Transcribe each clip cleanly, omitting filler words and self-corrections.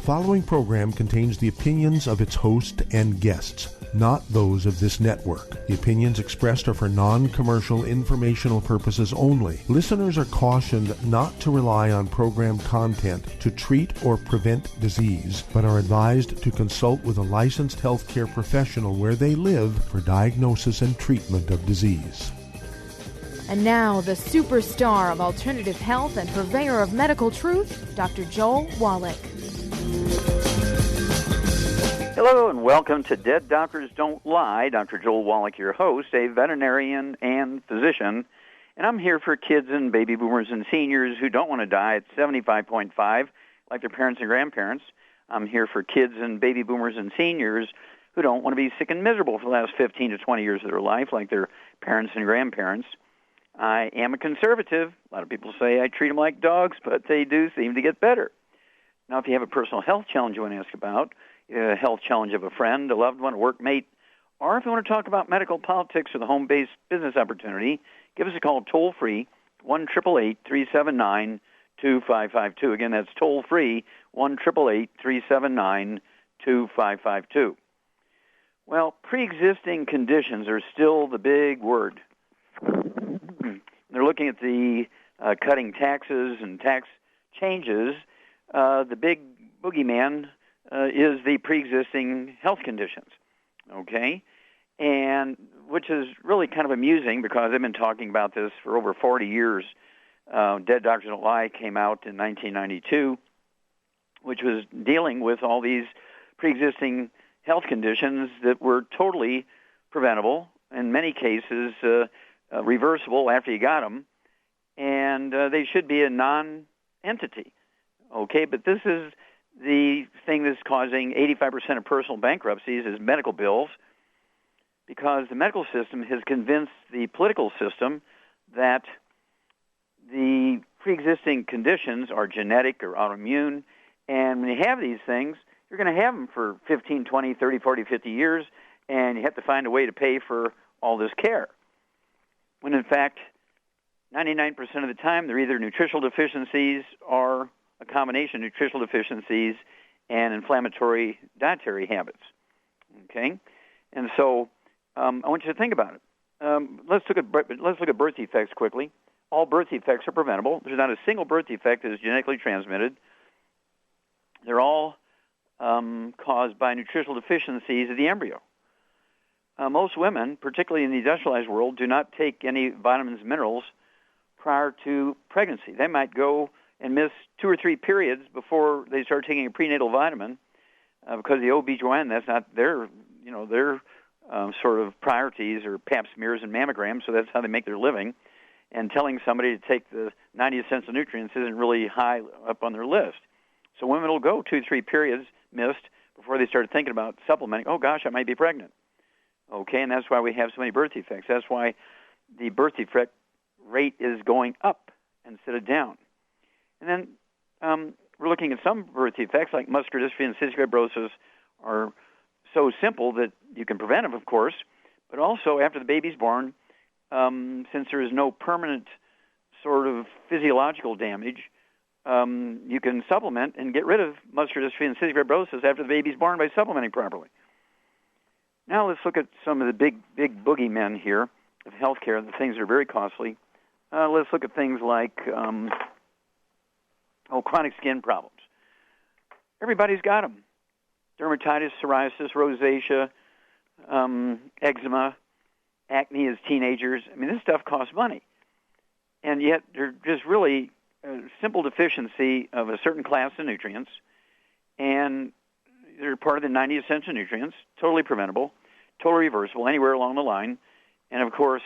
following program contains the opinions of its host and guests, not those of this network. The opinions expressed are for non-commercial informational purposes only. Listeners are cautioned not to rely on program content to treat or prevent disease, but are advised to consult with a licensed healthcare professional where they live for diagnosis and treatment of disease. And now, the superstar of alternative health and purveyor of medical truth, Dr. Joel Wallach. Hello and welcome to Dead Doctors Don't Lie. Dr. Joel Wallach, your host, a veterinarian and physician. And I'm here for kids and baby boomers and seniors who don't want to die at 75.5 like their parents and grandparents. I'm here for kids and baby boomers and seniors who don't want to be sick and miserable for the last 15 to 20 years of their life like their parents and grandparents. I am a conservative. A lot of people say I treat them like dogs, but they do seem to get better. Now, if you have a personal health challenge you want to ask about, a health challenge of a friend, a loved one, a workmate, or if you want to talk about medical politics or the home-based business opportunity, give us a call toll-free, 1-888-379-2552. Again, that's toll-free, 1-888-379-2552. Well, pre-existing conditions are still the big word. They're looking at the cutting taxes and tax changes. The big boogeyman is the pre-existing health conditions, okay? And which is really kind of amusing because I've been talking about this for over 40 years. Dead Doctors Don't Lie came out in 1992, which was dealing with all these pre-existing health conditions that were totally preventable, in many cases reversible after you got them, and they should be a non-entity, okay? But this is the thing that's causing 85% of personal bankruptcies is medical bills, because the medical system has convinced the political system that the pre-existing conditions are genetic or autoimmune, and when you have these things, you're going to have them for 15, 20, 30, 40, 50 years, and you have to find a way to pay for all this care. When in fact, 99% of the time, they're either nutritional deficiencies or a combination of nutritional deficiencies and inflammatory dietary habits. Okay, and so I want you to think about it. Let's look at birth defects quickly. All birth defects are preventable. There's not a single birth defect that is genetically transmitted. They're all caused by nutritional deficiencies of the embryo. Most women, particularly in the industrialized world, do not take any vitamins and minerals prior to pregnancy. They might go and miss 2 or 3 periods before they start taking a prenatal vitamin because the OB/GYN, that's not their sort of priorities or pap smears and mammograms, so that's how they make their living. And telling somebody to take the 90 essential nutrients isn't really high up on their list. So women will go 2 or 3 periods missed before they start thinking about supplementing. Oh, gosh, I might be pregnant. Okay, and that's why we have so many birth defects. That's why the birth defect rate is going up instead of down. And then we're looking at some birth defects like muscular dystrophy and cystic fibrosis are so simple that you can prevent them, of course, but also after the baby's born, since there is no permanent sort of physiological damage, you can supplement and get rid of muscular dystrophy and cystic fibrosis after the baby's born by supplementing properly. Now let's look at some of the big boogeymen here of healthcare, the things that are very costly. Let's look at things like chronic skin problems. Everybody's got them. Dermatitis, psoriasis, rosacea, eczema, acne as teenagers. I mean, this stuff costs money. And yet they're just really a simple deficiency of a certain class of nutrients, and they're part of the 90 essential nutrients, totally preventable, totally reversible, anywhere along the line. And, of course,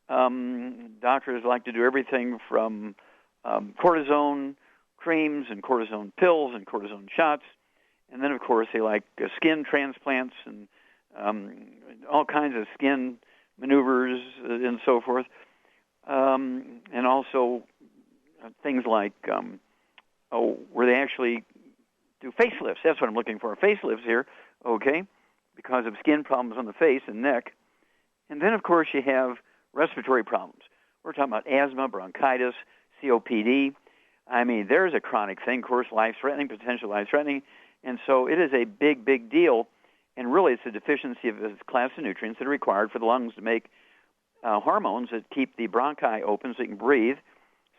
doctors like to do everything from cortisone creams and cortisone pills and cortisone shots. And then, of course, they like skin transplants and all kinds of skin maneuvers and so forth. And also things like, where they actually do facelifts. That's what I'm looking for, facelifts here, okay, because of skin problems on the face and neck. And then, of course, you have respiratory problems. We're talking about asthma, bronchitis, COPD. I mean, there's a chronic thing, of course, life-threatening, potential life-threatening, And so it is a big, big deal. And really, it's a deficiency of a class of nutrients that are required for the lungs to make hormones that keep the bronchi open so you can breathe,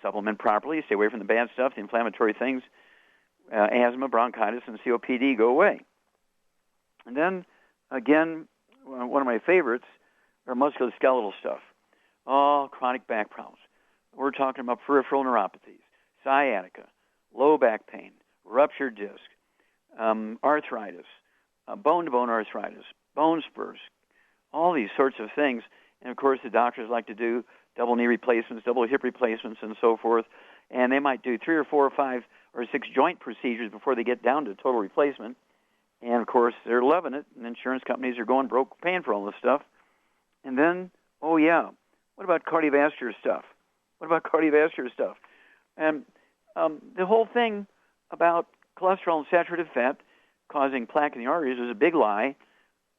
supplement properly, stay away from the bad stuff, the inflammatory things, asthma, bronchitis, and COPD go away. And then, again, one of my favorites are musculoskeletal stuff. Oh, chronic back problems. We're talking about peripheral neuropathies, sciatica, low back pain, ruptured disc, arthritis, bone-to-bone arthritis, bone spurs, all these sorts of things. And, of course, the doctors like to do double knee replacements, double hip replacements, and so forth. And they might do 3 or 4 or 5 or 6 joint procedures before they get down to total replacement. And, of course, they're loving it, and insurance companies are going broke paying for all this stuff. And then, oh, yeah, what about cardiovascular stuff? And the whole thing about cholesterol and saturated fat causing plaque in the arteries was a big lie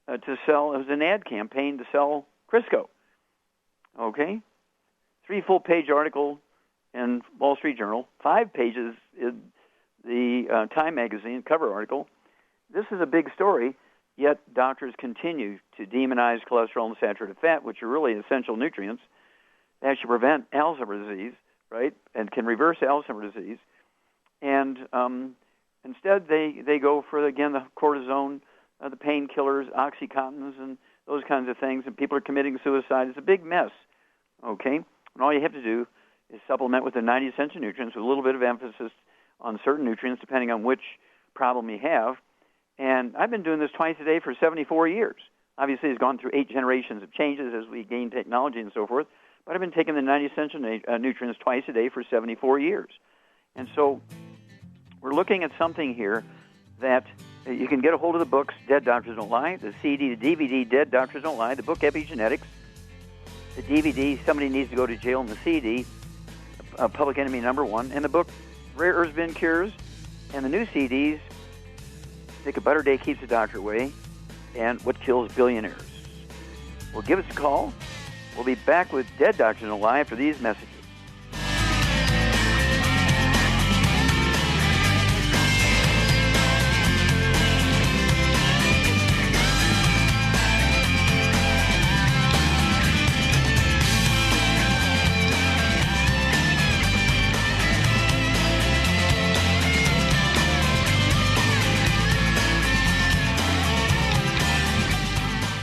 to sell. It was an ad campaign to sell Crisco. Okay? 3 full-page article in Wall Street Journal, 5 pages in the Time magazine cover article. This is a big story, yet doctors continue to demonize cholesterol and saturated fat, which are really essential nutrients that actually prevent Alzheimer's disease, right, and can reverse Alzheimer's disease. And instead, they go for, again, the cortisone, the painkillers, Oxycontins, and those kinds of things, and people are committing suicide. It's a big mess, okay? And all you have to do is supplement with the 90 essential nutrients with a little bit of emphasis on certain nutrients depending on which problem you have. And I've been doing this twice a day for 74 years. Obviously, it's gone through 8 generations of changes as we gain technology and so forth, but I've been taking the 90 essential nutrients twice a day for 74 years. And so we're looking at something here that you can get a hold of the books, Dead Doctors Don't Lie, the CD, the DVD, Dead Doctors Don't Lie, the book, Epigenetics, the DVD, Somebody Needs to Go to Jail, and the CD, Public Enemy #1, and the book, Rare Earths Bin Cures, and the new CDs, Think a Better Day Keeps the Doctor Away, and What Kills Billionaires. Well, give us a call. We'll be back with Dead Doctors Don't Lie after these messages.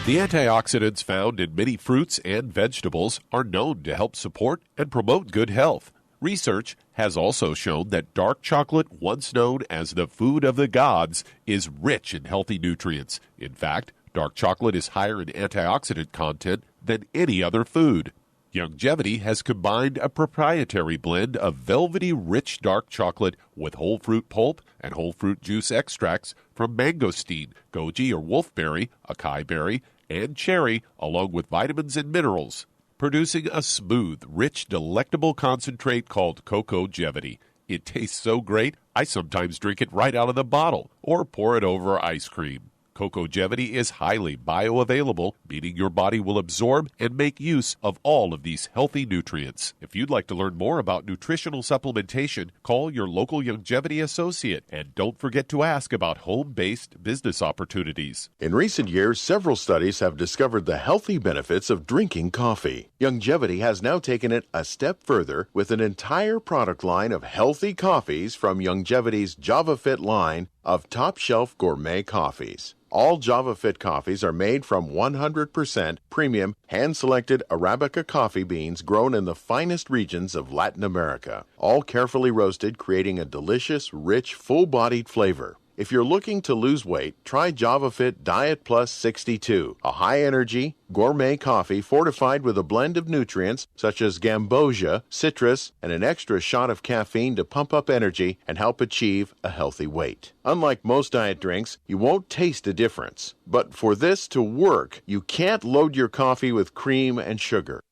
The antioxidants found in many fruits and vegetables are known to help support and promote good health. Research has also shown that dark chocolate, once known as the food of the gods, is rich in healthy nutrients. In fact, dark chocolate is higher in antioxidant content than any other food. Youngevity has combined a proprietary blend of velvety rich dark chocolate with whole fruit pulp and whole fruit juice extracts from mangosteen, goji or wolfberry, acai berry, and cherry, along with vitamins and minerals, producing a smooth, rich, delectable concentrate called Cocogevity. It tastes so great, I sometimes drink it right out of the bottle or pour it over ice cream. Cocogevity is highly bioavailable, meaning your body will absorb and make use of all of these healthy nutrients. If you'd like to learn more about nutritional supplementation, call your local Youngevity associate, and don't forget to ask about home-based business opportunities. In recent years, several studies have discovered the healthy benefits of drinking coffee. Youngevity has now taken it a step further with an entire product line of healthy coffees from Youngevity's JavaFit line of top-shelf gourmet coffees. All JavaFit coffees are made from 100% premium, hand-selected Arabica coffee beans grown in the finest regions of Latin America, all carefully roasted, creating a delicious, rich, full-bodied flavor. If you're looking to lose weight, try JavaFit Diet Plus 62, a high-energy, gourmet coffee fortified with a blend of nutrients such as gambosia, citrus, and an extra shot of caffeine to pump up energy and help achieve a healthy weight. Unlike most diet drinks, you won't taste a difference. But for this to work, you can't load your coffee with cream and sugar.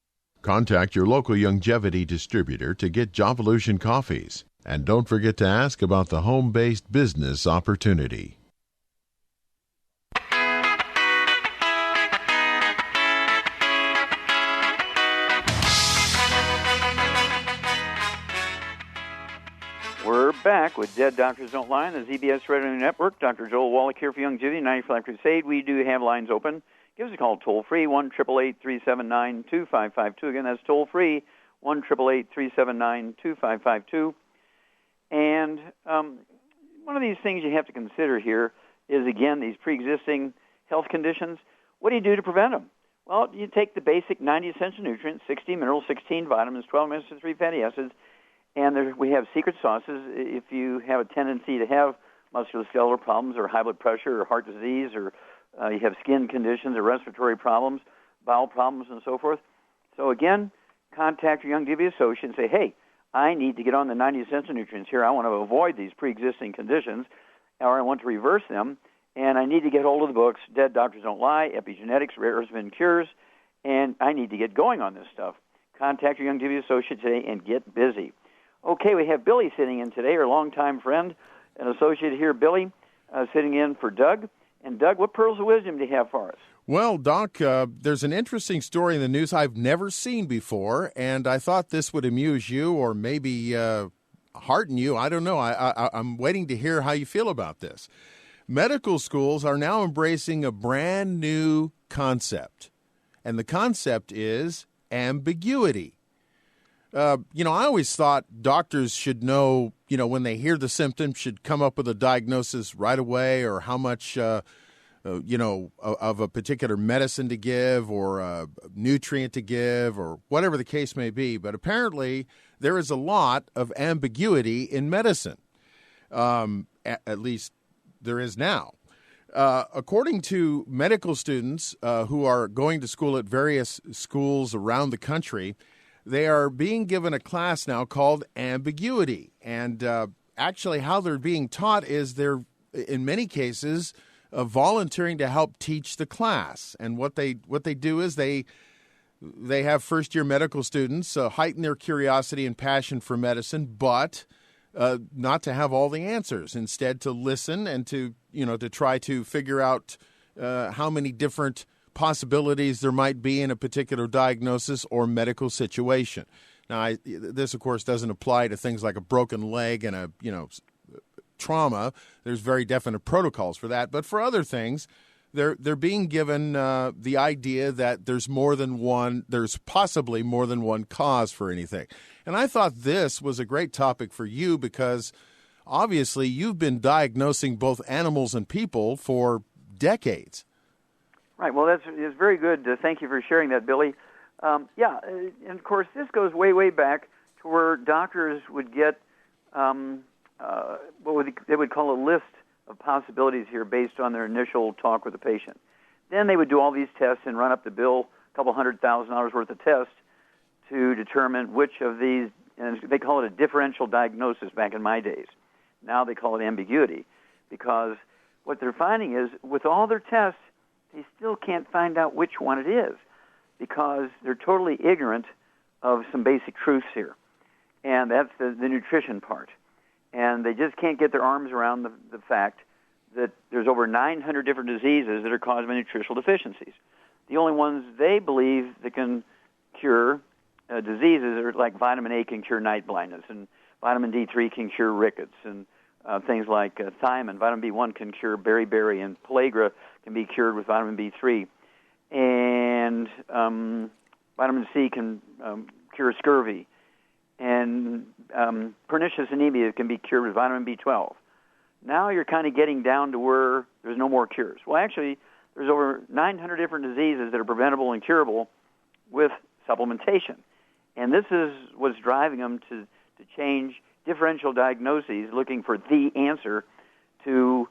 Contact your local Youngevity distributor to get Javalution coffees. And don't forget to ask about the home-based business opportunity. We're back with Dead Doctors Don't Lie on the ZBS Radio Network. Dr. Joel Wallach here for Youngevity, 95 Crusade. We do have lines open. Give us a call toll-free, 1-888-379-2552. Again, that's toll-free, 1-888-379-2552. And one of these things you have to consider here is, again, these pre-existing health conditions. What do you do to prevent them? Well, you take the basic 90 essential nutrients, 60 minerals, 16 vitamins, 12 omega-3 fatty acids, and we have secret sauces. If you have a tendency to have musculoskeletal problems or high blood pressure or heart disease, or you have skin conditions or respiratory problems, bowel problems, and so forth. So again, contact your Youngevity associate and say, hey, I need to get on the 90 essential nutrients here. I want to avoid these pre-existing conditions, or I want to reverse them, and I need to get hold of the books, Dead Doctors Don't Lie, Epigenetics, Rare Earths and Cures, and I need to get going on this stuff. Contact your Youngevity associate today and get busy. Okay, we have Billy sitting in today, our longtime friend and associate here, Billy, sitting in for Doug. And Doug, what pearls of wisdom do you have for us? Well, Doc, there's an interesting story in the news I've never seen before, and I thought this would amuse you or maybe hearten you. I don't know. I'm waiting to hear how you feel about this. Medical schools are now embracing a brand new concept, and the concept is ambiguity. I always thought doctors should know, when they hear the symptoms, should come up with a diagnosis right away, or how much, of a particular medicine to give or a nutrient to give or whatever the case may be. But apparently there is a lot of ambiguity in medicine, at least there is now. According to medical students who are going to school at various schools around the country, they are being given a class now called ambiguity. And actually how they're being taught is they're, in many cases, volunteering to help teach the class. And what they do is they have first-year medical students heighten their curiosity and passion for medicine, but not to have all the answers. Instead, to listen and to try to figure out how many different possibilities there might be in a particular diagnosis or medical situation. Now, this, of course, doesn't apply to things like a broken leg and trauma. There's very definite protocols for that. But for other things, they're being given the idea that there's possibly more than one cause for anything. And I thought this was a great topic for you because obviously you've been diagnosing both animals and people for decades. Right. Well, it's very good. Thank you for sharing that, Billy. And of course, this goes way, way back to where doctors would get they would call a list of possibilities here based on their initial talk with the patient. Then they would do all these tests and run up the bill, a couple $100,000 worth of tests, to determine which of these, and they call it a differential diagnosis back in my days. Now they call it ambiguity, because what they're finding is with all their tests, they still can't find out which one it is, because they're totally ignorant of some basic truths here. And that's the nutrition part. And they just can't get their arms around the fact that there's over 900 different diseases that are caused by nutritional deficiencies. The only ones they believe that can cure diseases are like vitamin A can cure night blindness, and vitamin D3 can cure rickets, and things like thiamine, vitamin B1 can cure beriberi, and pellagra can be cured with vitamin B3. And vitamin C can cure scurvy. And pernicious anemia can be cured with vitamin B12. Now you're kind of getting down to where there's no more cures. Well, actually, there's over 900 different diseases that are preventable and curable with supplementation. And this is what's driving them to change differential diagnoses, looking for the answer to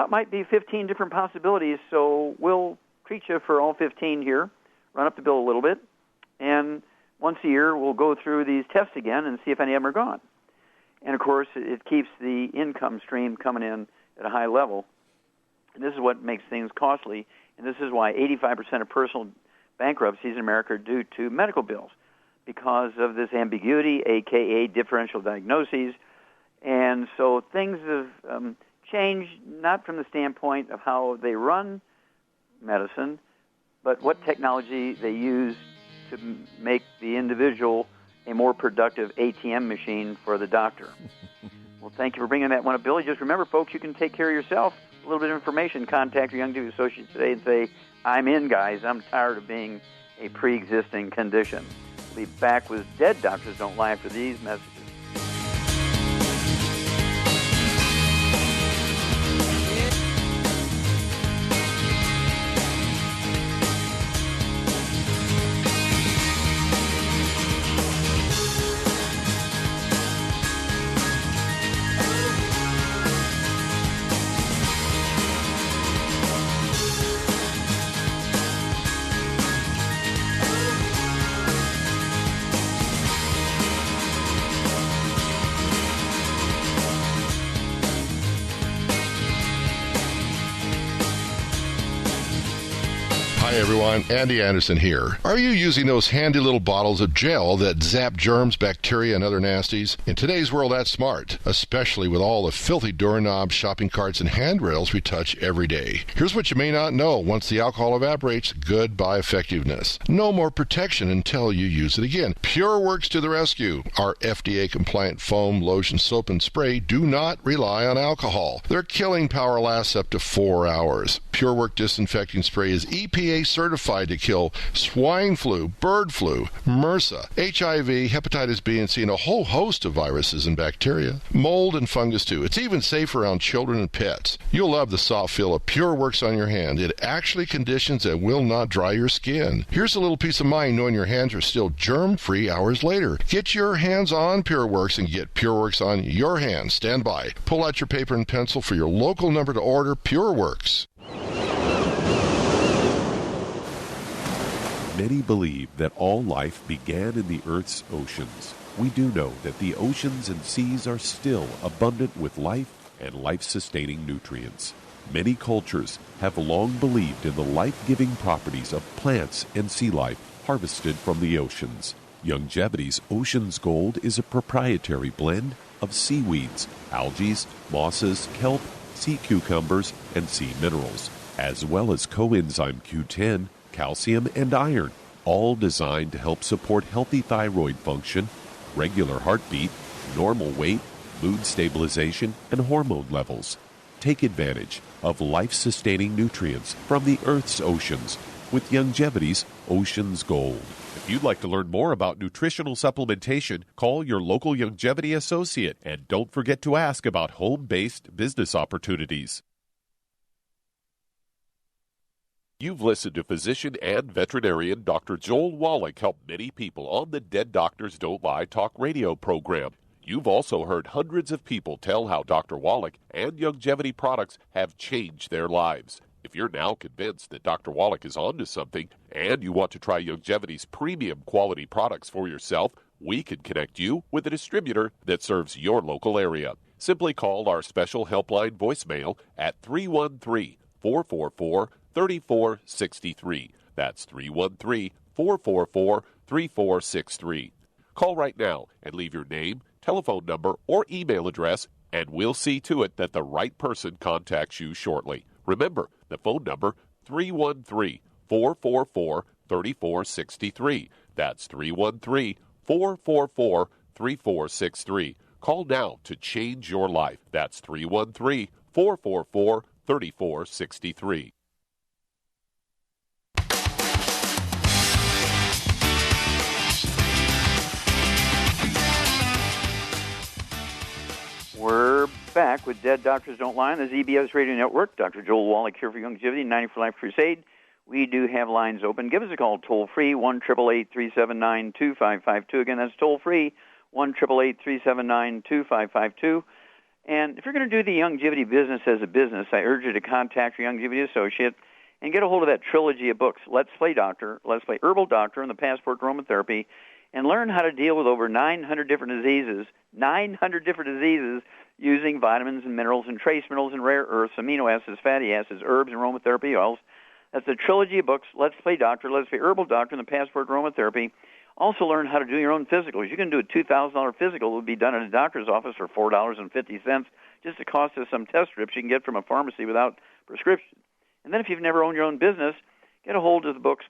might be 15 different possibilities. So we'll treat you for all 15 here, run up the bill a little bit, and once a year we'll go through these tests again and see if any of them are gone. And, of course, it keeps the income stream coming in at a high level. And this is what makes things costly, and this is why 85% of personal bankruptcies in America are due to medical bills, because of this ambiguity, a.k.a. differential diagnoses. And so things have changed, not from the standpoint of how they run medicine, but what technology they use to make the individual a more productive ATM machine for the doctor. Well, thank you for bringing that one up, Billy. Just remember, folks, you can take care of yourself. A little bit of information, contact your Youngevity associate today and say, I'm in, guys. I'm tired of being a pre-existing condition. We'll be back with Dead Doctors Don't Lie after these messages. Hi everyone, Andy Anderson here. Are you using those handy little bottles of gel that zap germs, bacteria, and other nasties? In today's world, that's smart, especially with all the filthy doorknobs, shopping carts, and handrails we touch every day. Here's what you may not know. Once the alcohol evaporates, goodbye effectiveness. No more protection until you use it again. PureWorks to the rescue. Our FDA-compliant foam, lotion, soap, and spray do not rely on alcohol. Their killing power lasts up to 4 hours. PureWorks disinfecting spray is EPA certified to kill swine flu, bird flu, MRSA, HIV, hepatitis B and C, and a whole host of viruses and bacteria. Mold and fungus too. It's even safe around children and pets. You'll love the soft feel of PureWorks on your hand. It actually conditions and will not dry your skin. Here's a little peace of mind knowing your hands are still germ-free hours later. Get your hands on PureWorks and get PureWorks on your hands. Stand by. Pull out your paper and pencil for your local number to order PureWorks. Many believe that all life began in the Earth's oceans. We do know that the oceans and seas are still abundant with life and life-sustaining nutrients. Many cultures have long believed in the life-giving properties of plants and sea life harvested from the oceans. Youngevity's Ocean's Gold is a proprietary blend of seaweeds, algae, mosses, kelp, sea cucumbers, and sea minerals, as well as coenzyme Q10, calcium, and iron, all designed to help support healthy thyroid function, regular heartbeat, normal weight, mood stabilization, and hormone levels. Take advantage of life-sustaining nutrients from the Earth's oceans with Youngevity's Ocean's Gold. If you'd like to learn more about nutritional supplementation, call your local Youngevity associate, and don't forget to ask about home-based business opportunities. You've listened to physician and veterinarian Dr. Joel Wallach help many people on the Dead Doctors Don't Lie talk radio program. You've also heard hundreds of people tell how Dr. Wallach and Youngevity products have changed their lives. If you're now convinced that Dr. Wallach is onto something and you want to try Youngevity's premium quality products for yourself, we can connect you with a distributor that serves your local area. Simply call our special helpline voicemail at 313-444-3463. That's 313-444-3463. Call right now and leave your name, telephone number, or email address, and we'll see to it that the right person contacts you shortly. Remember, the phone number, 313-444-3463. That's 313-444-3463. Call now to change your life. That's 313-444-3463. We're back with Dead Doctors Don't Lie on the ZBS Radio Network. Dr. Joel Wallach here for Youngevity, 90 for Life Crusade. We do have lines open. Give us a call toll-free, 1-888-379-2552. Again, that's toll-free, 1-888-379-2552. And if you're going to do the Youngevity business as a business, I urge you to contact your Youngevity associate and get a hold of that trilogy of books, Let's Play Doctor, Let's Play Herbal Doctor, and the Passport to Aromatherapy, and learn how to deal with over 900 different diseases, using vitamins and minerals and trace minerals and rare earths, amino acids, fatty acids, herbs, and aromatherapy oils. That's the trilogy of books, Let's Play Doctor, Let's Play Herbal Doctor, and the Passport to Aromatherapy. Also learn how to do your own physicals. You can do a $2,000 physical. It would be done at a doctor's office for $4.50, just the cost of some test strips you can get from a pharmacy without prescription. And then if you've never owned your own business, get a hold of the books,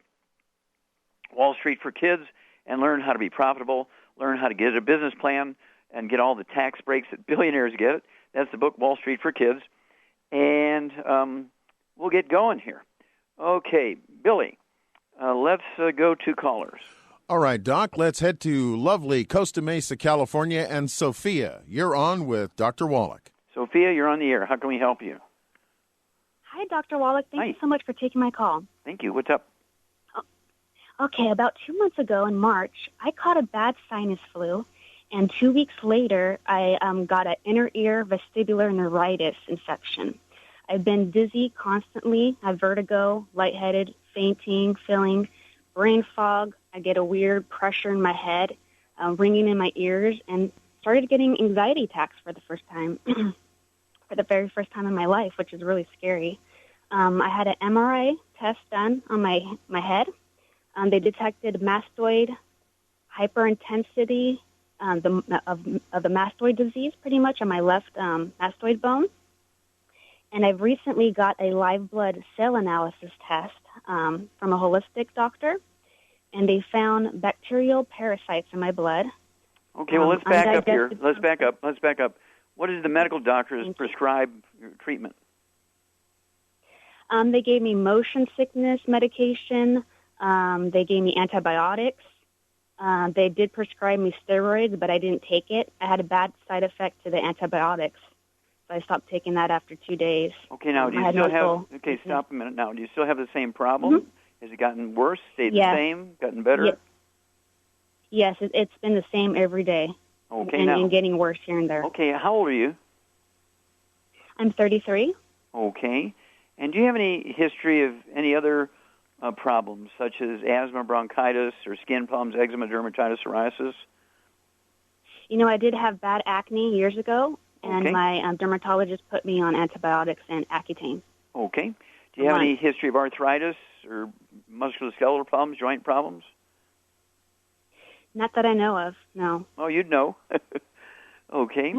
Wall Street for Kids, and learn how to be profitable, learn how to get a business plan, and get all the tax breaks that billionaires get. That's the book, Wall Street for Kids. And we'll get going here. Okay, Billy, let's go to callers. All right, Doc, let's head to lovely Costa Mesa, California. And Sophia, you're on with Dr. Wallach. Sophia, you're on the air. How can we help you? Hi, Dr. Wallach. Thank you so much for taking my call. Thank you. What's up? Okay, about 2 months ago in March, I caught a bad sinus flu, and 2 weeks later, I got an inner ear vestibular neuritis infection. I've been dizzy constantly, have vertigo, lightheaded, fainting, feeling, brain fog. I get a weird pressure in my head, ringing in my ears, and started getting anxiety attacks for the first time, for the very first time in my life, which is really scary. I had an MRI test done on my head. They detected mastoid hyperintensity of the mastoid disease, pretty much, on my left mastoid bone. And I've recently got a live blood cell analysis test from a holistic doctor, and they found bacterial parasites in my blood. Okay, well, let's back up here. Let's back up. What did the medical doctors prescribe your treatment? They gave me motion sickness medication. They gave me antibiotics. They did prescribe me steroids, but I didn't take it. I had a bad side effect to the antibiotics, so I stopped taking that after 2 days. Okay, now, do you still have... Okay, stop a minute now. Do you still have the same problem? Mm-hmm. Has it gotten worse, stayed the same, gotten better? Yes, it's been the same every day. Okay, and getting worse here and there. Okay, how old are you? I'm 33. Okay. And do you have any history of any other problems, such as asthma, bronchitis, or skin problems, eczema, dermatitis, psoriasis? You know, I did have bad acne years ago, and my dermatologist put me on antibiotics and Accutane. Okay. Do you have any history of arthritis or musculoskeletal problems, joint problems? Not that I know of, no. Oh, you'd know. Okay.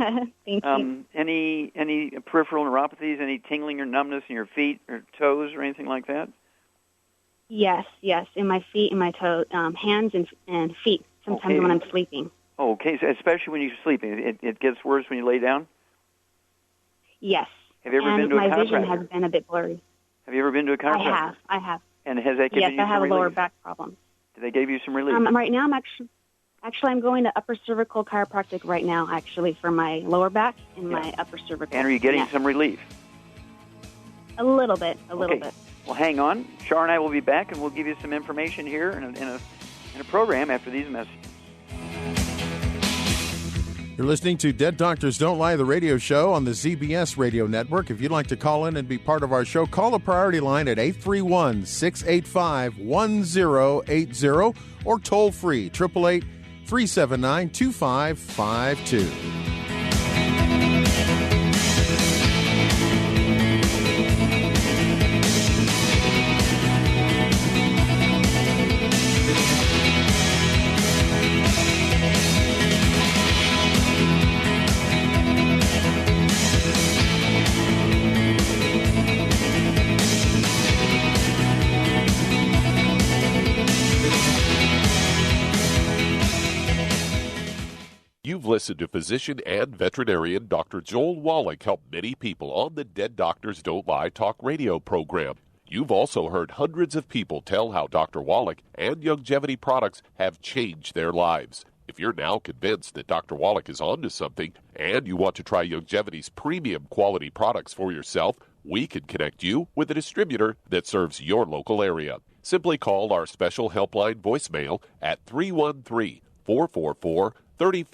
Thank you. Any peripheral neuropathies, any tingling or numbness in your feet or toes or anything like that? Yes, in my feet and my toes, hands and feet, sometimes when I'm sleeping. Okay, so especially when you're sleeping. It gets worse when you lay down? Yes. Have you ever been to a chiropractor? My vision has been a bit blurry. Have you ever been to a chiropractor? I have. And has that given you some relief? Yes, I have a lower back problem. Did they give you some relief? Right now, I'm going to upper cervical chiropractic right now, actually, for my lower back and my upper cervical. And are you getting some relief? A little bit. Well, hang on. Char and I will be back, and we'll give you some information here in a program after these messages. You're listening to Dead Doctors Don't Lie, the radio show on the ZBS radio network. If you'd like to call in and be part of our show, call the priority line at 831-685-1080 or toll free 888-379-2552. You've listened to physician and veterinarian Dr. Joel Wallach help many people on the Dead Doctors Don't Lie talk radio program. You've also heard hundreds of people tell how Dr. Wallach and Youngevity products have changed their lives. If you're now convinced that Dr. Wallach is onto something and you want to try Youngevity's premium quality products for yourself, we can connect you with a distributor that serves your local area. Simply call our special helpline voicemail at 313-444-3463. That's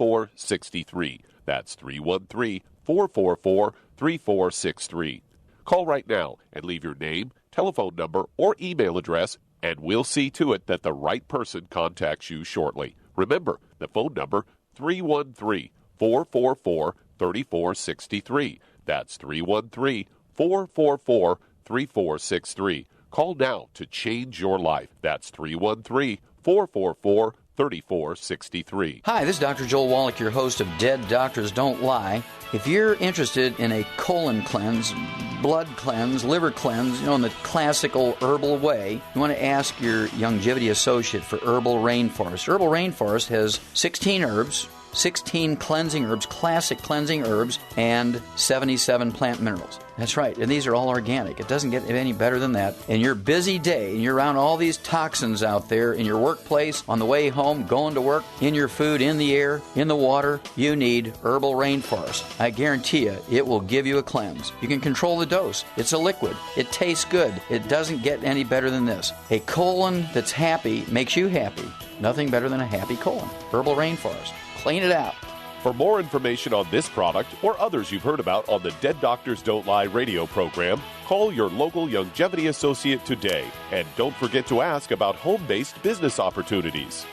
313-444-3463. Call right now and leave your name, telephone number, or email address, and we'll see to it that the right person contacts you shortly. Remember, the phone number, 313-444-3463. That's 313-444-3463. Call now to change your life. That's 313-444-3463. Hi, this is Dr. Joel Wallach, your host of Dead Doctors Don't Lie. If you're interested in a colon cleanse, blood cleanse, liver cleanse, in the classical herbal way, you want to ask your Youngevity associate for Herbal Rainforest. Herbal Rainforest has 16 herbs, 16 cleansing herbs, classic cleansing herbs, and 77 plant minerals. That's right, and these are all organic. It doesn't get any better than that. In your busy day, and you're around all these toxins out there in your workplace, on the way home, going to work, in your food, in the air, in the water, you need Herbal Rainforest. I guarantee you, it will give you a cleanse. You can control the dose. It's a liquid. It tastes good. It doesn't get any better than this. A colon that's happy makes you happy. Nothing better than a happy colon. Herbal Rainforest. Clean it out. For more information on this product or others you've heard about on the Dead Doctors Don't Lie radio program, call your local Youngevity associate today. And don't forget to ask about home-based business opportunities.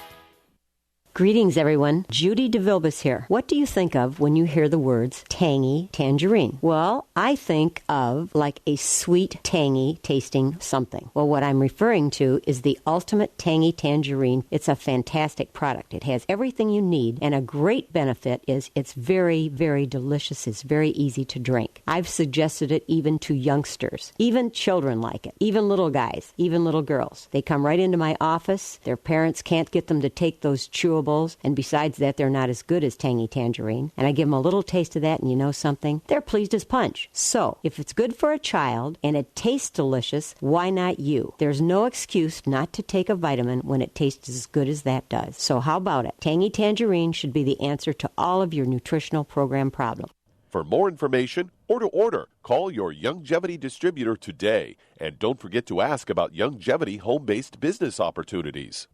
Greetings, everyone. Judy DeVilbus here. What do you think of when you hear the words tangy tangerine? Well, I think of like a sweet, tangy tasting something. Well, what I'm referring to is the Ultimate Tangy Tangerine. It's a fantastic product. It has everything you need, and a great benefit is it's very, very delicious. It's very easy to drink. I've suggested it even to youngsters. Even children like it. Even little guys. Even little girls. They come right into my office. Their parents can't get them to take those chewables, and besides that, they're not as good as Tangy Tangerine. And I give them a little taste of that, and you know something? They're pleased as punch. So, if it's good for a child and it tastes delicious, why not you? There's no excuse not to take a vitamin when it tastes as good as that does. So how about it? Tangy Tangerine should be the answer to all of your nutritional program problems. For more information or to order, call your Youngevity distributor today. And don't forget to ask about Youngevity home-based business opportunities.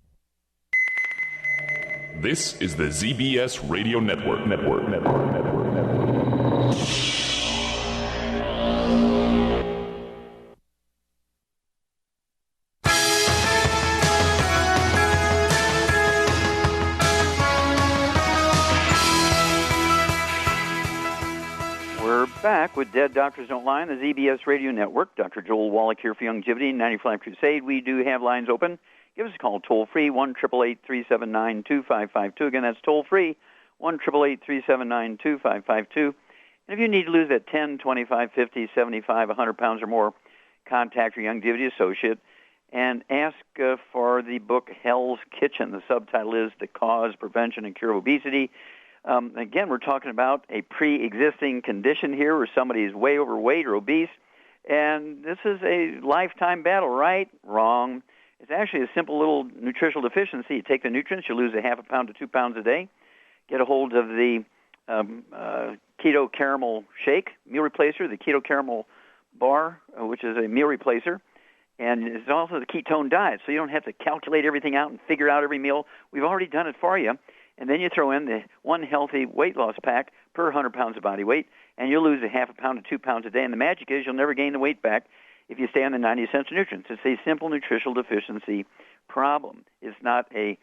This is the ZBS Radio Network. We're back with Dead Doctors Don't Lie on the ZBS Radio Network. Dr. Joel Wallach here for Youngevity, 95 Crusade. We do have lines open. Give us a call toll-free, 1-888-379-2552. Again, that's toll-free, 1-888-379-2552. And if you need to lose that 10, 25, 50, 75, 100 pounds or more, contact your Youngevity associate and ask for the book Hell's Kitchen. The subtitle is The Cause, Prevention, and Cure of Obesity. Again, we're talking about a pre-existing condition here where somebody is way overweight or obese, and this is a lifetime battle, right? Wrong. It's actually a simple little nutritional deficiency. You take the nutrients, you lose a half a pound to 2 pounds a day. Get a hold of the keto caramel shake, meal replacer, the keto caramel bar, which is a meal replacer. And it's also the ketone diet, so you don't have to calculate everything out and figure out every meal. We've already done it for you. And then you throw in the one healthy weight loss pack per 100 pounds of body weight, and you'll lose a half a pound to 2 pounds a day. And the magic is you'll never gain the weight back if you stay on the 90 essential nutrients. It's a simple nutritional deficiency problem. It's not a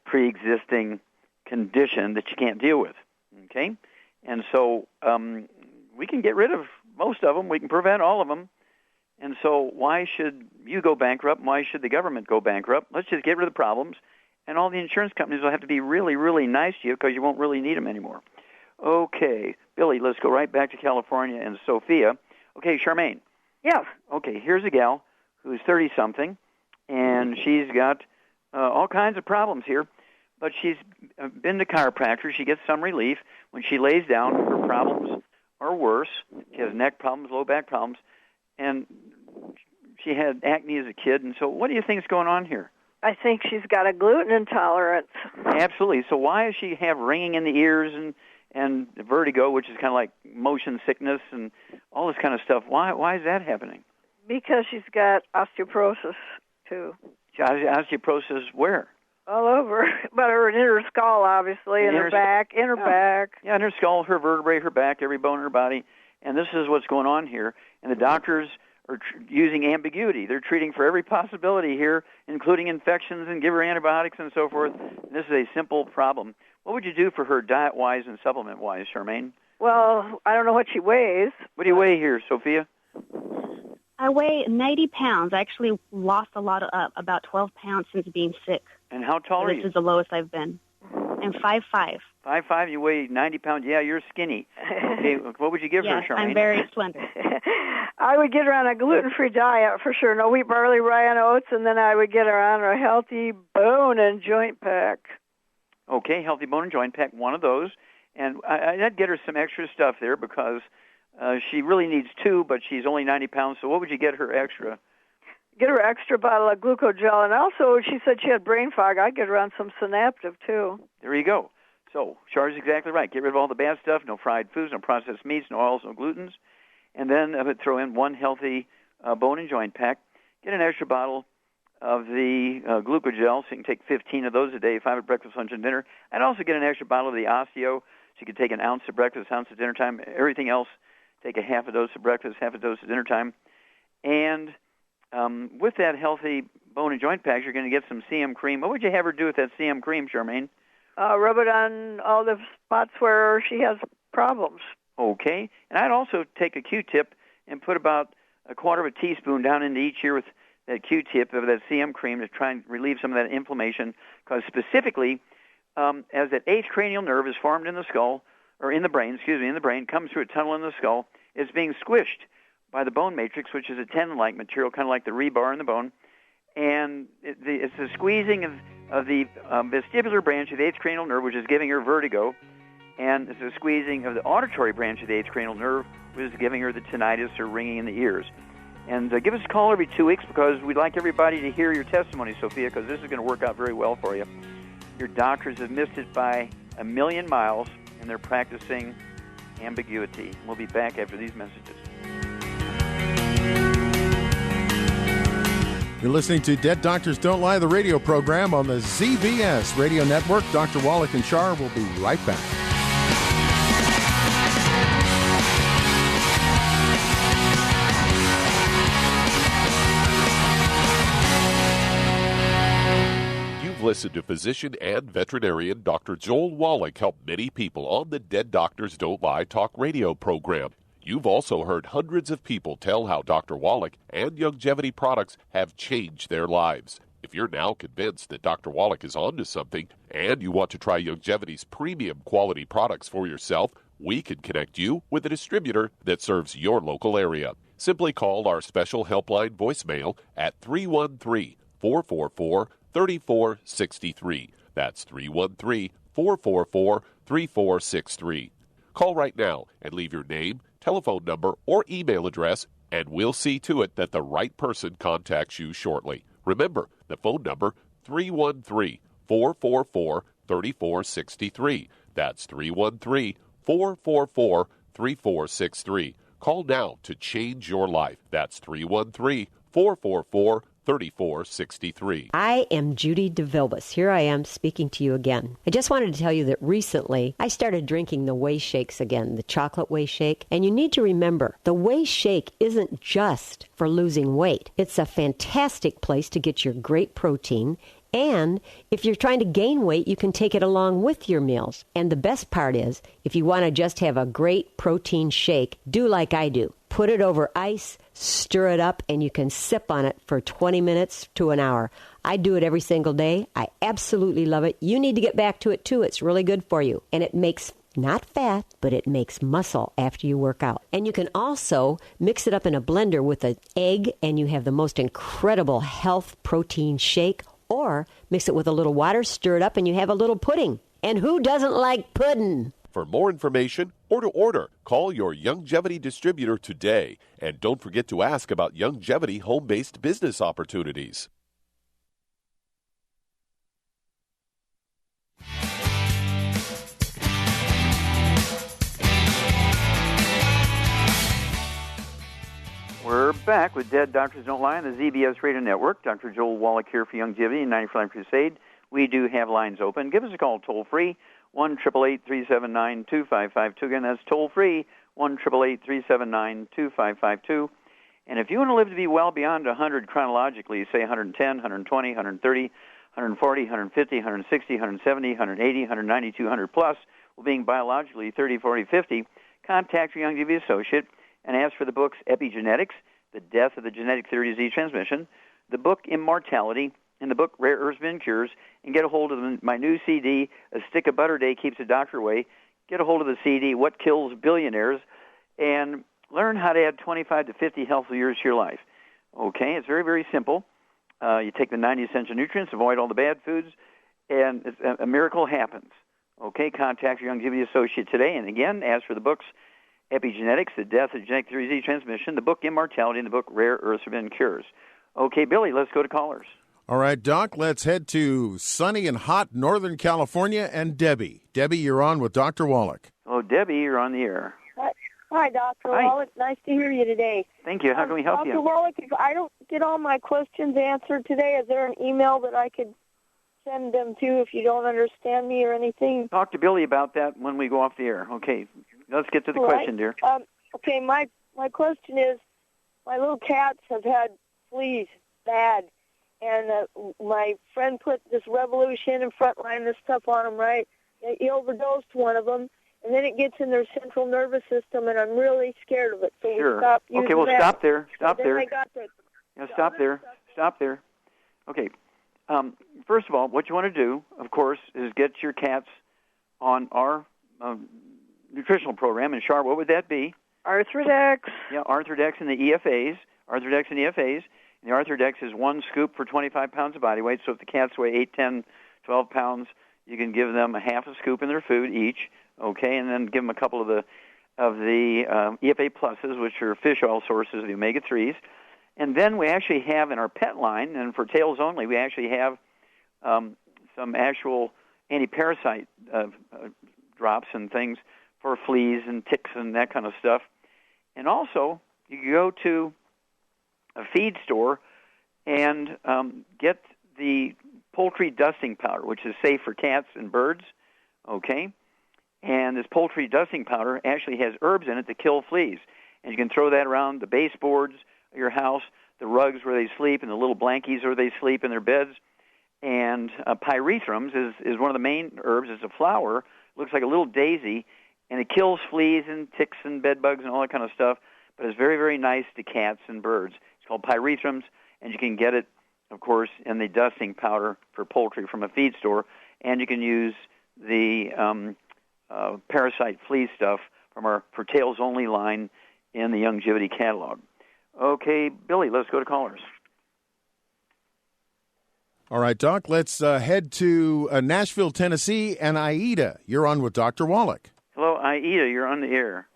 pre-existing condition that you can't deal with, okay? And so we can get rid of most of them. We can prevent all of them. And so why should you go bankrupt? Why should the government go bankrupt? Let's just get rid of the problems, and all the insurance companies will have to be really, really nice to you because you won't really need them anymore. Okay, Billy, let's go right back to California and Sophia. Okay, Charmaine. Yes. Okay, here's a gal who's 30-something, and she's got all kinds of problems here, but she's been to chiropractor. She gets some relief. When she lays down, her problems are worse. She has neck problems, low back problems, and she had acne as a kid. And so what do you think is going on here? I think she's got a gluten intolerance. Absolutely. So why does she have ringing in the ears and vertigo, which is kind of like motion sickness and all this kind of stuff? Why is that happening? Because she's got osteoporosis, too. Osteoporosis where? All over. But in her skull, obviously, in her back. Yeah, in her skull, her vertebrae, her back, every bone in her body. And this is what's going on here. And the doctors are using ambiguity. They're treating for every possibility here, including infections, and give her antibiotics and so forth. This is a simple problem. What would you do for her diet-wise and supplement-wise, Charmaine? Well, I don't know what she weighs. What do you weigh here, Sophia? I weigh 90 pounds. I actually lost a lot of about 12 pounds since being sick. And how tall are you? This is the lowest I've been. I'm 5'5". 5'5", you weigh 90 pounds. Yeah, you're skinny. Okay, what would you give her, Charmaine? I'm very slender. I would get her on a gluten-free diet for sure. No wheat, barley, rye, and oats, and then I would get her on a healthy bone and joint pack. Okay, Healthy Bone and Joint Pack, one of those. And I'd get her some extra stuff there because she really needs 2, but she's only 90 pounds. So what would you get her extra? Get her extra bottle of glucogel. And also, she said she had brain fog. I'd get her on some Synaptive, too. There you go. So Char's exactly right. Get rid of all the bad stuff, no fried foods, no processed meats, no oils, no glutens. And then throw in one healthy bone and joint pack. Get an extra bottle of the glucogel, so you can take 15 of those a day, 5 at breakfast, lunch, and dinner. I'd also get an extra bottle of the osteo, so you could take an ounce at breakfast, ounce at dinner time. Everything else, take a half a dose at breakfast, half a dose at dinner time. And with that healthy bone and joint pack, you're going to get some CM cream. What would you have her do with that CM cream, Charmaine? Rub it on all the spots where she has problems. Okay. And I'd also take a Q-tip and put about a quarter of a teaspoon down into each ear with that Q-tip of that CM cream to try and relieve some of that inflammation. Because specifically, as that eighth cranial nerve is formed in the skull, or in the brain, comes through a tunnel in the skull, it's being squished by the bone matrix, which is a tendon-like material, kind of like the rebar in the bone. And it's the squeezing of the vestibular branch of the eighth cranial nerve, which is giving her vertigo. And it's the squeezing of the auditory branch of the eighth cranial nerve, which is giving her the tinnitus or ringing in the ears. And give us a call every 2 weeks because we'd like everybody to hear your testimony, Sophia, because this is going to work out very well for you. Your doctors have missed it by 1,000,000 miles, and they're practicing ambiguity. We'll be back after these messages. You're listening to Dead Doctors Don't Lie, the radio program on the ZBS Radio Network. Dr. Wallach and Char will be right back. You've listened to physician and veterinarian Dr. Joel Wallach help many people on the Dead Doctors Don't Lie talk radio program. You've also heard hundreds of people tell how Dr. Wallach and Youngevity products have changed their lives. If you're now convinced that Dr. Wallach is onto something and you want to try Youngevity's premium quality products for yourself, we can connect you with a distributor that serves your local area. Simply call our special helpline voicemail at 313-444-3463. That's 313-444-3463. Call right now and leave your name, telephone number, or email address, and we'll see to it that the right person contacts you shortly. Remember, the phone number, 313-444-3463. That's 313-444-3463. Call now to change your life. That's 313-444-3463. 3463. I am Judy DeVilbus. Here I am speaking to you again. I just wanted to tell you that recently I started drinking the Whey Shakes again, the chocolate Whey Shake. And you need to remember, the Whey Shake isn't just for losing weight. It's a fantastic place to get your great protein. And if you're trying to gain weight, you can take it along with your meals. And the best part is, if you want to just have a great protein shake, do like I do. Put it over ice, stir it up, and you can sip on it for 20 minutes to an hour. I do it every single day. I absolutely love it. You need to get back to it, too. It's really good for you. And it makes not fat, but it makes muscle after you work out. And you can also mix it up in a blender with an egg, and you have the most incredible health protein shake. Or mix it with a little water, stir it up, and you have a little pudding. And who doesn't like pudding? For more information or to order, call your Youngevity distributor today. And don't forget to ask about Youngevity home-based business opportunities. We're back with Dead Doctors Don't Lie on the ZBS Radio Network. Dr. Joel Wallach here for Youngevity and 94 Line Crusade. We do have lines open. Give us a call toll-free, 1-888-379-2552. Again, that's toll-free, 1-888-379-2552. And if you want to live to be well beyond 100 chronologically, say 110, 120, 130, 140, 150, 160, 170, 180, 190, 200 plus, well, being biologically 30, 40, 50, contact your Youngevity associate and ask for the books Epigenetics, The Death of the Genetic Theory of Disease Transmission, the book Immortality, and the book Rare Herbs and Cures, and get a hold of my new CD, A Stick of Butter a Day Keeps the Doctor Away. Get a hold of the CD, What Kills Billionaires, and learn how to add 25 to 50 healthful years to your life. Okay, it's very, very simple. You take the 90 essential nutrients, avoid all the bad foods, and a miracle happens. Okay, contact your Youngevity associate today. And again, as for the books, Epigenetics, The Death of Genetic Disease Transmission, the book Immortality, and the book Rare Earths Forbidden Cures. Okay, Billy, let's go to callers. All right, Doc, let's head to sunny and hot Northern California and Debbie. Debbie, you're on with Dr. Wallach. Oh, Debbie, you're on the air. Hi, Dr. Wallach. Nice to hear you today. Thank you. How can we help you? Dr. Wallach, if I don't get all my questions answered today, is there an email that I could send them to if you don't understand me or anything? Talk to Billy about that when we go off the air. Okay, let's get to the question, dear. Okay, my question is, my little cats have had fleas bad, and my friend put this Revolution and Frontline and this stuff on them, right? He overdosed one of them, and then it gets in their central nervous system, and I'm really scared of it. So sure. we stop using okay, well, that. stop there. Stop there. I got the stop there. Stop there. Okay. First of all, what you want to do, of course, is get your cats on our nutritional program. And, Char, what would that be? Arthrodex. Yeah, Arthrodex and the EFAs. Arthrodex and EFAs. And the Arthrodex is 1 scoop for 25 pounds of body weight. So if the cats weigh 8, 10, 12 pounds, you can give them a half a scoop in their food each, okay, and then give them a couple of the EFA pluses, which are fish oil sources of the omega-3s. And then we actually have in our pet line, and for tails only, we actually have some actual anti-parasite drops and things for fleas and ticks and that kind of stuff. And also, you can go to a feed store and get the poultry dusting powder, which is safe for cats and birds, okay? And this poultry dusting powder actually has herbs in it to kill fleas. And you can throw that around the baseboards of your house, the rugs where they sleep, and the little blankies where they sleep in their beds. And pyrethrum is one of the main herbs. It's a flower. It looks like a little daisy, and it kills fleas and ticks and bed bugs and all that kind of stuff. But it's very, very nice to cats and birds. It's called pyrethrum, and you can get it, of course, in the dusting powder for poultry from a feed store. And you can use the parasite flea stuff from our For Tails Only line in the Youngevity catalog. Okay, Billy, let's go to callers. All right, Doc, let's head to Nashville, Tennessee, and Aida. You're on with Dr. Wallach. Hello, Aida, you're on the air.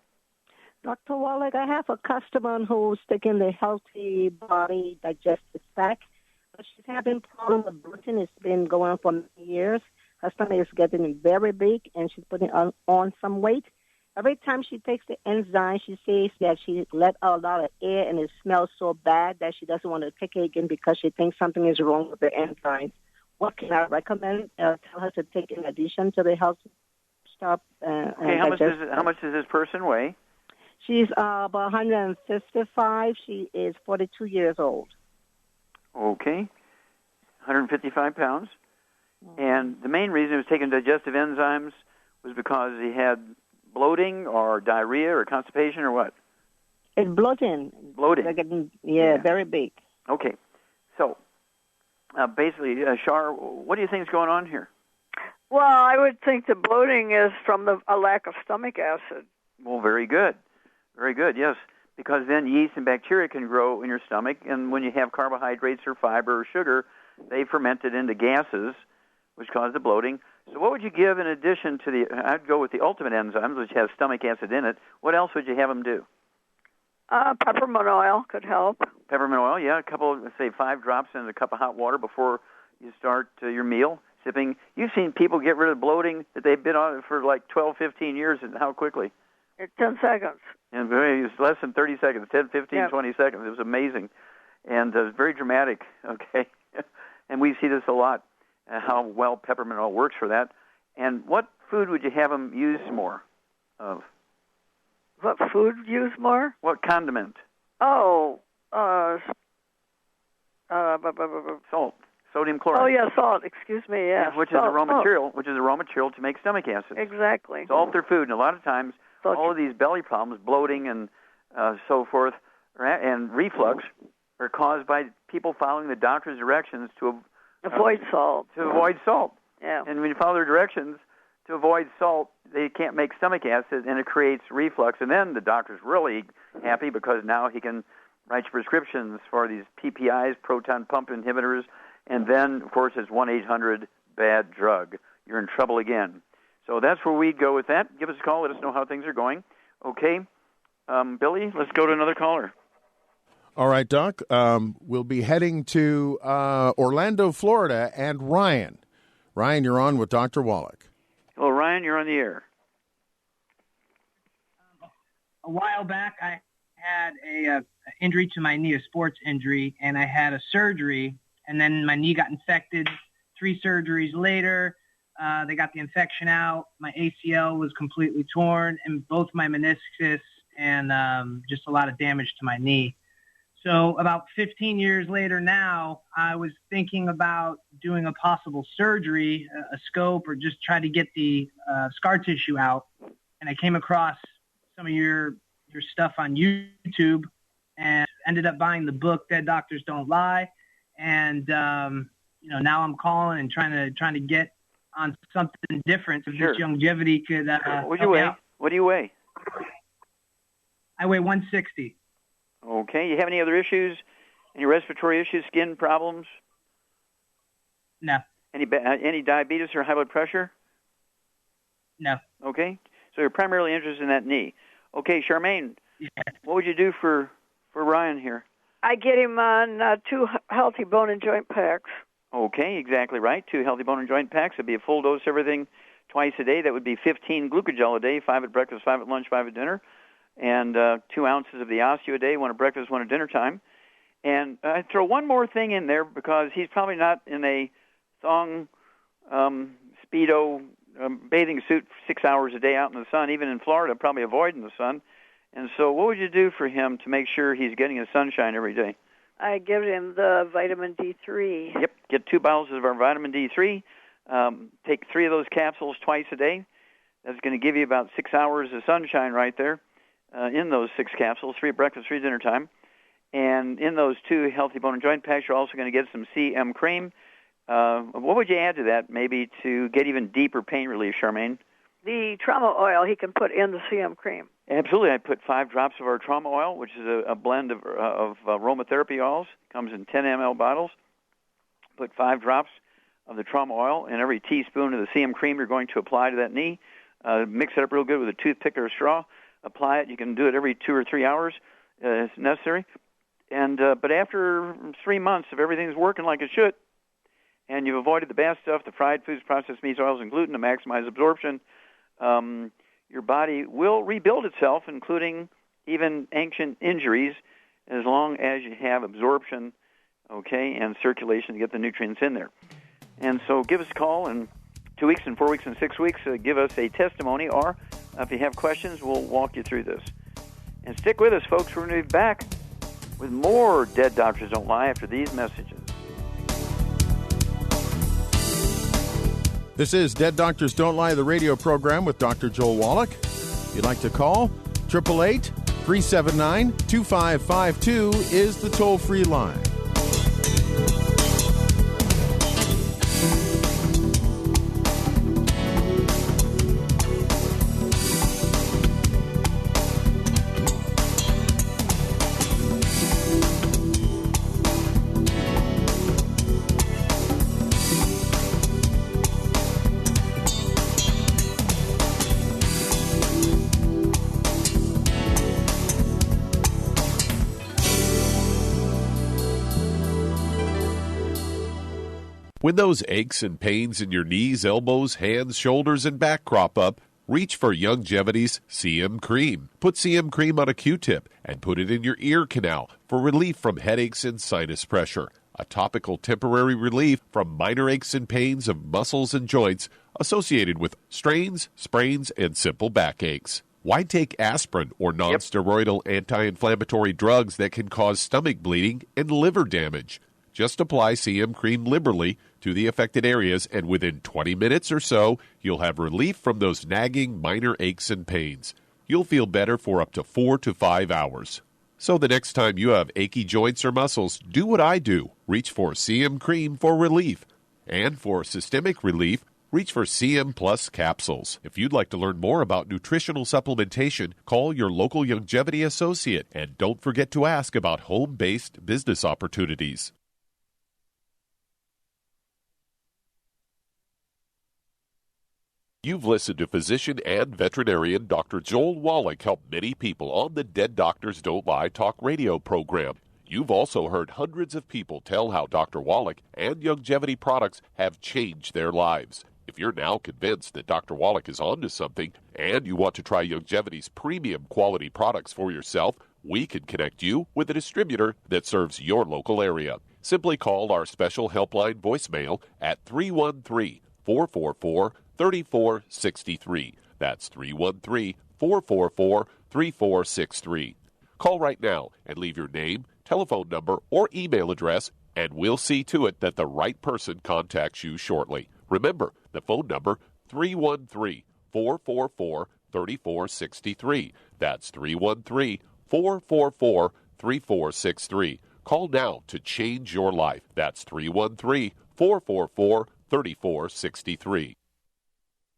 Dr. Wallach, I have a customer who's taking the Healthy Body Digestive Pack, but she's having problems with bloating. It's been going on for many years. Her stomach is getting very big, and she's putting on some weight. Every time she takes the enzyme, she says that she let out a lot of air, and it smells so bad that she doesn't want to take it again because she thinks something is wrong with the enzymes. What can I recommend? Tell her to take in addition to the healthy stuff. Okay, how much does this person weigh? She's about 155. She is 42 years old. Okay, 155 pounds. And the main reason he was taking digestive enzymes was because he had bloating or diarrhea or constipation or what? It's bloating. Bloating. They're getting, very big. Okay. So, basically, Char, what do you think is going on here? Well, I would think the bloating is from a lack of stomach acid. Well, very good. Very good, yes. Because then yeast and bacteria can grow in your stomach, and when you have carbohydrates or fiber or sugar, they ferment it into gases, which cause the bloating. So what would you give in addition to I'd go with the ultimate enzymes, which has stomach acid in it. What else would you have them do? Peppermint oil could help. Peppermint oil, yeah. A couple, say 5 drops in a cup of hot water before you start your meal. Sipping. You've seen people get rid of bloating that they've been on it for like 12, 15 years, and how quickly? In 10 seconds. And it was less than 30 seconds, 10, 15, 20 seconds. It was amazing. And it was very dramatic, okay? And we see this a lot. How well peppermint oil works for that. And what food would you have them use more of? What food use more? What condiment? Oh, salt, sodium chloride. Oh yeah, salt. Excuse me. Yeah, which is a raw material. Which is a raw material to make stomach acid. Exactly. Salt their food, and a lot of times, all of these belly problems, bloating and so forth, and reflux, are caused by people following the doctor's directions to avoid salt. To avoid salt. Yeah. And when you follow their directions to avoid salt, they can't make stomach acid, and it creates reflux. And then the doctor's really happy because now he can write you prescriptions for these PPIs, proton pump inhibitors, and then, of course, it's 1-800 bad drug. You're in trouble again. So that's where we'd go with that. Give us a call. Let us know how things are going. Okay. Billy, let's go to another caller. All right, Doc. We'll be heading to Orlando, Florida, and Ryan. Ryan, you're on with Dr. Wallach. Hello, Ryan. You're on the air. A while back, I had a injury to my knee, a sports injury, and I had a surgery, and then my knee got infected. 3 surgeries later, they got the infection out. My ACL was completely torn, and both my meniscus, and just a lot of damage to my knee. So about 15 years later now, I was thinking about doing a possible surgery, a scope, or just try to get the scar tissue out. And I came across some of your stuff on YouTube and ended up buying the book, Dead Doctors Don't Lie. And, now I'm calling and trying to get on something different so this longevity could What do you weigh? What do you weigh? I weigh 160. Okay. You have any other issues? Any respiratory issues, skin problems? No. Any diabetes or high blood pressure? No. Okay. So you're primarily interested in that knee. Okay, Charmaine, what would you do for Ryan here? I get him on 2 healthy bone and joint packs. Okay, exactly right. 2 healthy bone and joint packs. It'd be a full dose of everything twice a day. That would be 15 glucogel a day, 5 at breakfast, 5 at lunch, 5 at dinner. And 2 ounces of the osteo a day, 1 at breakfast, 1 at dinner time. And I'd throw one more thing in there because he's probably not in a thong, Speedo, bathing suit 6 hours a day out in the sun, even in Florida, probably avoiding the sun. And so what would you do for him to make sure he's getting his sunshine every day? I give him the vitamin D3. Yep, get 2 bottles of our vitamin D3. Take 3 of those capsules twice a day. That's going to give you about 6 hours of sunshine right there. In those 6 capsules, 3 at breakfast, 3 at dinner time. And in those 2 healthy bone and joint packs, you're also going to get some CM cream. What would you add to that, maybe, to get even deeper pain relief, Charmaine? The trauma oil he can put in the CM cream. Absolutely. I put 5 drops of our trauma oil, which is a blend of aromatherapy oils. It comes in 10 ml bottles. Put 5 drops of the trauma oil in every teaspoon of the CM cream you're going to apply to that knee. Mix it up real good with a toothpick or a straw. Apply it. You can do it every 2 or 3 hours if necessary. And but after 3 months, if everything's working like it should, and you've avoided the bad stuff, the fried foods, processed meats, oils, and gluten to maximize absorption, your body will rebuild itself, including even ancient injuries, as long as you have absorption, and circulation to get the nutrients in there. And so give us a call in 2 weeks and 4 weeks and 6 weeks. Give us a testimony, or if you have questions, we'll walk you through this. And stick with us, folks. We're going to be back with more Dead Doctors Don't Lie after these messages. This is Dead Doctors Don't Lie, the radio program with Dr. Joel Wallach. If you'd like to call, 888-379-2552 is the toll-free line. When those aches and pains in your knees, elbows, hands, shoulders, and back crop up, reach for Youngevity's CM Cream. Put CM Cream on a Q-tip and put it in your ear canal for relief from headaches and sinus pressure. A topical temporary relief from minor aches and pains of muscles and joints associated with strains, sprains, and simple backaches. Why take aspirin or non-steroidal anti-inflammatory drugs that can cause stomach bleeding and liver damage? Just apply CM Cream liberally to the affected areas, and within 20 minutes or so, you'll have relief from those nagging minor aches and pains. You'll feel better for up to 4 to 5 hours. So the next time you have achy joints or muscles, do what I do. Reach for CM Cream for relief. And for systemic relief, reach for CM Plus capsules. If you'd like to learn more about nutritional supplementation, call your local Youngevity associate. And don't forget to ask about home-based business opportunities. You've listened to physician and veterinarian Dr. Joel Wallach help many people on the Dead Doctors Don't Lie talk radio program. You've also heard hundreds of people tell how Dr. Wallach and Youngevity products have changed their lives. If you're now convinced that Dr. Wallach is onto something and you want to try Youngevity's premium quality products for yourself, we can connect you with a distributor that serves your local area. Simply call our special helpline voicemail at 313-444-3463. That's 313-444-3463. Call right now and leave your name, telephone number, or email address, and we'll see to it that the right person contacts you shortly. Remember, the phone number, 313-444-3463. That's 313-444-3463. Call now to change your life. That's 313-444-3463.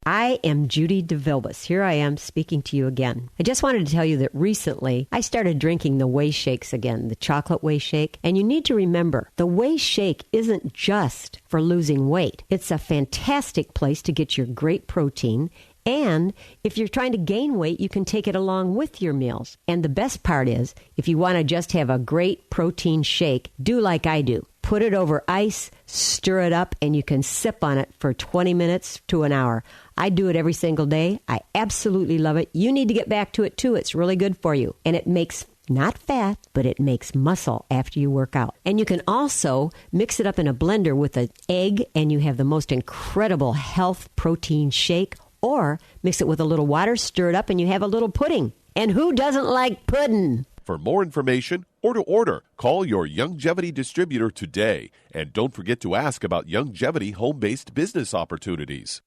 I am Judy DeVilbus. Here I am speaking to you again. I just wanted to tell you that recently I started drinking the Whey Shakes again, the chocolate Whey Shake. And you need to remember, the Whey Shake isn't just for losing weight. It's a fantastic place to get your great protein. And if you're trying to gain weight, you can take it along with your meals. And the best part is, if you want to just have a great protein shake, do like I do. Put it over ice, stir it up, and you can sip on it for 20 minutes to an hour. I do it every single day. I absolutely love it. You need to get back to it, too. It's really good for you. And it makes not fat, but it makes muscle after you work out. And you can also mix it up in a blender with an egg, and you have the most incredible health protein shake. Or mix it with a little water, stir it up, and you have a little pudding. And who doesn't like pudding? For more information or to order, call your Youngevity distributor today. And don't forget to ask about Youngevity home-based business opportunities.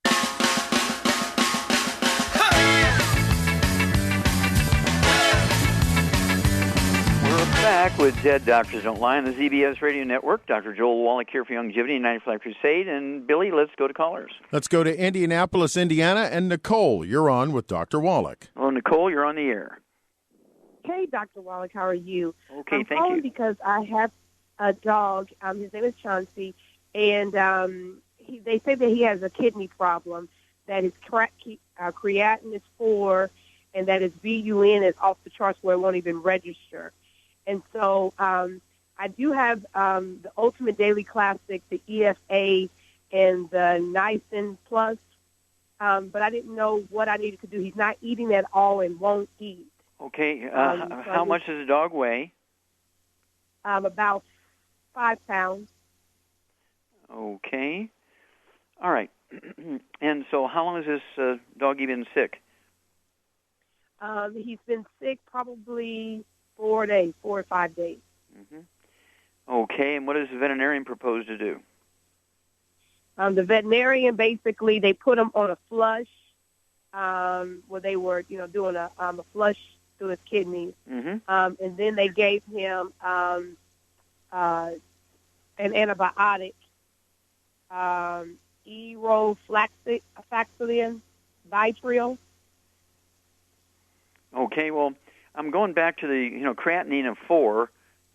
Back with Dead Doctors Don't Lie on the ZBS Radio Network. Dr. Joel Wallach here for Youngevity 95 Crusade. And Billy, let's go to callers. Let's go to Indianapolis, Indiana. And Nicole, you're on with Dr. Wallach. Hello, Nicole, you're on the air. Hey, Dr. Wallach, how are you? Okay, thank you. I'm calling because I have a dog. His name is Chauncey, and they say that he has a kidney problem, that his creatinine is 4, and that his BUN is off the charts where it won't even register. And so I do have the Ultimate Daily Classic, the EFA, and the Niacin Plus, but I didn't know what I needed to do. He's not eating at all and won't eat. Okay, how much does the dog weigh? About 5 pounds. Okay. All right. And so how long has this doggy been sick? He's been sick probably 4 or 5 days. Mm-hmm. Okay, and what does the veterinarian propose to do? The veterinarian, basically, they put him on a flush where they were, doing a flush through his kidneys. Mm-hmm. And then they gave him an antibiotic, Eroflaxin, Vitriol. Okay, well, I'm going back to the, creatinine of 4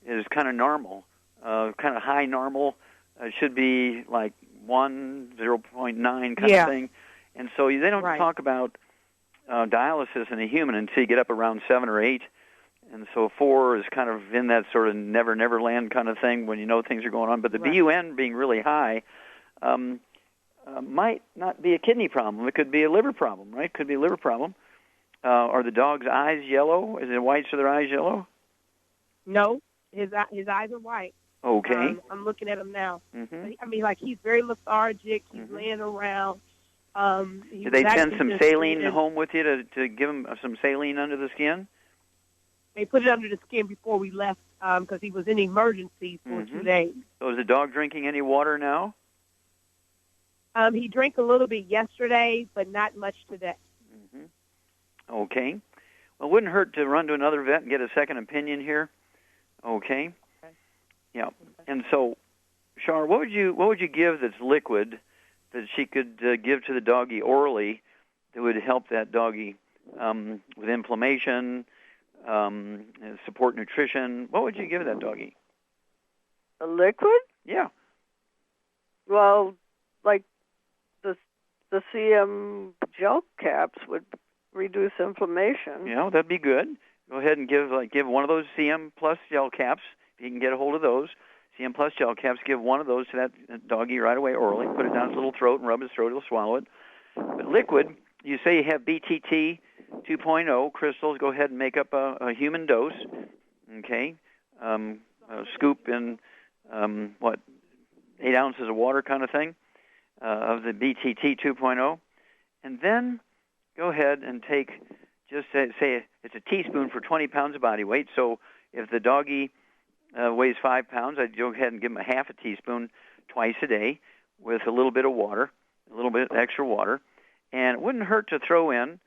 is kind of normal, kind of high normal. It should be like 1, 0.9 kind of thing. And so they don't talk about dialysis in a human until you get up around 7 or 8. And so 4 is kind of in that sort of never land kind of thing when you know things are going on. But the BUN being really high might not be a kidney problem. It could be a liver problem, right? Could be a liver problem. Are the dog's eyes yellow? Is it whites of their eyes yellow? No, his eyes are white. Okay. I'm looking at him now. Mm-hmm. I mean, he's very lethargic. He's laying around. Did they send some saline home with you to give him some saline under the skin? They put it under the skin before we left because he was in emergency for 2 days. So is the dog drinking any water now? He drank a little bit yesterday, but not much today. Mm-hmm. Okay. Well, it wouldn't hurt to run to another vet and get a second opinion here. Okay. Yeah. And so, Char, what would you give that's liquid that she could give to the doggy orally that would help that doggy with inflammation, support nutrition? What would you give that doggy? A liquid? Yeah. Well, like the CM gel caps would reduce inflammation. You know, that'd be good. Go ahead and give one of those CM Plus gel caps, if you can get a hold of those. CM Plus gel caps, give one of those to that doggy right away orally. Put it down his little throat and rub his throat. He'll swallow it. But liquid, you say you have BTT 2.0 crystals. Go ahead and make up a human dose. Okay, a scoop in 8 ounces of water, kind of thing, of the BTT 2.0, and then go ahead and take, just say it's a teaspoon for 20 pounds of body weight. So if the doggy weighs 5 pounds, I'd go ahead and give him a half a teaspoon twice a day with a little bit of water, a little bit extra water. And it wouldn't hurt to throw in,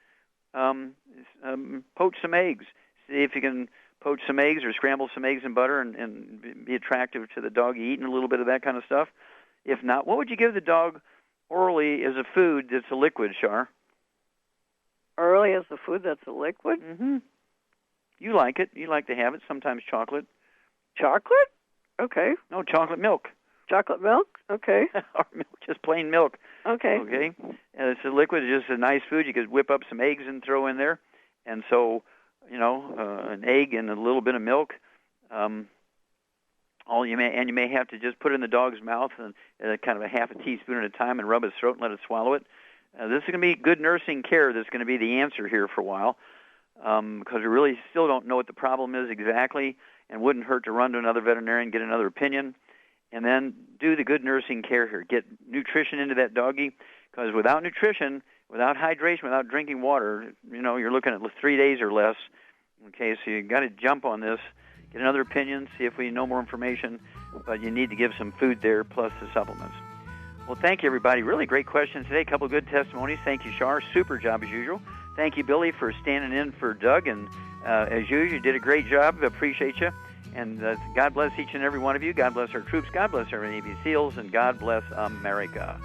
poach some eggs. See if you can poach some eggs or scramble some eggs in butter and be attractive to the dog eating a little bit of that kind of stuff. If not, what would you give the dog orally as a food that's a liquid, Shar? Orally as a food that's a liquid? Mm-hmm. You like it. You like to have it. Sometimes chocolate. Chocolate? Okay. No, chocolate milk. Chocolate milk? Okay. Or milk, just plain milk. Okay. Okay. And it's a liquid. It's just a nice food. You could whip up some eggs and throw in there. And so, an egg and a little bit of milk. You may have to just put it in the dog's mouth and kind of a half a teaspoon at a time and rub his throat and let it swallow it. This is going to be good nursing care. That's going to be the answer here for a while, because we really still don't know what the problem is exactly, and wouldn't hurt to run to another veterinarian, get another opinion, and then do the good nursing care here. Get nutrition into that doggy, because without nutrition, without hydration, without drinking water, you're looking at 3 days or less. Okay, so you got to jump on this, get another opinion, see if we know more information, but you need to give some food there plus the supplements. Well, thank you, everybody. Really great questions today. A couple of good testimonies. Thank you, Shar. Super job as usual. Thank you, Billy, for standing in for Doug. And as usual, you did a great job. Appreciate you. And God bless each and every one of you. God bless our troops. God bless our Navy SEALs. And God bless America.